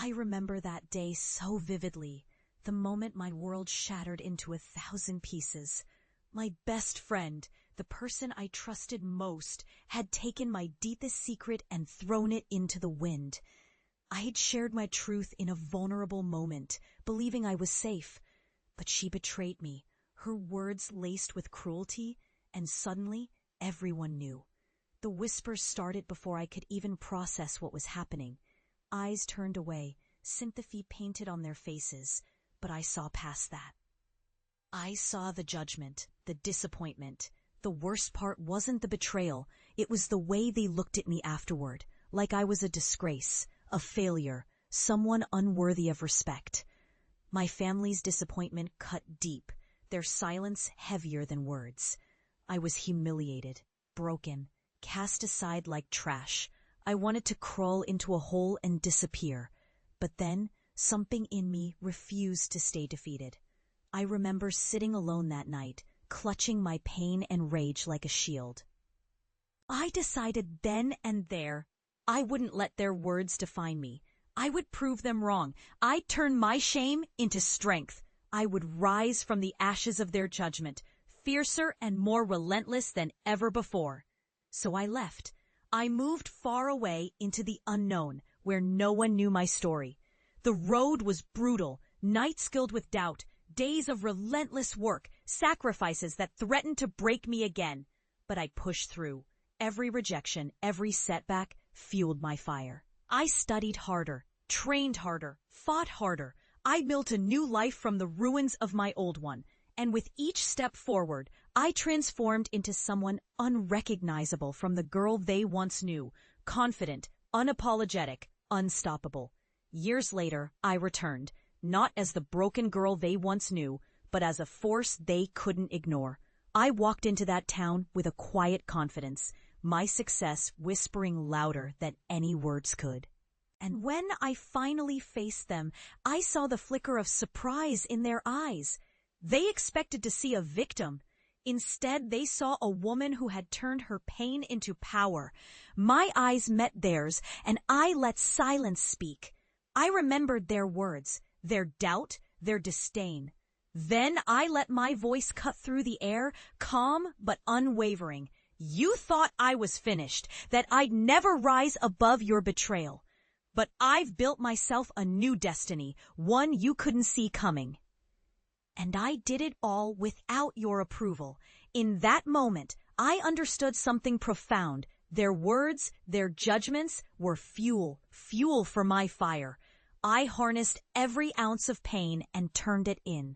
I remember that day so vividly, the moment my world shattered into 1,000 pieces. My best friend, the person I trusted most, had taken my deepest secret and thrown it into the wind. I had shared my truth in a vulnerable moment, believing I was safe. But she betrayed me, her words laced with cruelty, and suddenly everyone knew. The whispers started before I could even process what was happening. Eyes turned away, sympathy painted on their faces, but I saw past that. I saw the judgment, the disappointment. The worst part wasn't the betrayal, it was the way they looked at me afterward, like I was a disgrace, a failure, someone unworthy of respect. My family's disappointment cut deep, their silence heavier than words. I was humiliated, broken, cast aside like trash. I wanted to crawl into a hole and disappear. But then, something in me refused to stay defeated. I remember sitting alone that night, clutching my pain and rage like a shield. I decided then and there, I wouldn't let their words define me. I would prove them wrong. I'd turn my shame into strength. I would rise from the ashes of their judgment, fiercer and more relentless than ever before. So I left. I moved far away into the unknown, where no one knew my story. The road was brutal, nights filled with doubt, days of relentless work, sacrifices that threatened to break me again. But I pushed through. Every rejection, every setback fueled my fire. I studied harder, trained harder, fought harder. I built a new life from the ruins of my old one. And with each step forward, I transformed into someone unrecognizable from the girl they once knew, confident, unapologetic, unstoppable. Years later, I returned, not as the broken girl they once knew, but as a force they couldn't ignore. I walked into that town with a quiet confidence, my success whispering louder than any words could. And when I finally faced them, I saw the flicker of surprise in their eyes. They expected to see a victim. Instead, they saw a woman who had turned her pain into power. My eyes met theirs, and I let silence speak. I remembered their words, their doubt, their disdain. Then I let my voice cut through the air, calm but unwavering. You thought I was finished, that I'd never rise above your betrayal. But I've built myself a new destiny, one you couldn't see coming. And I did it all without your approval. In that moment, I understood something profound. Their words, their judgments were fuel for my fire. I harnessed every ounce of pain and turned it in.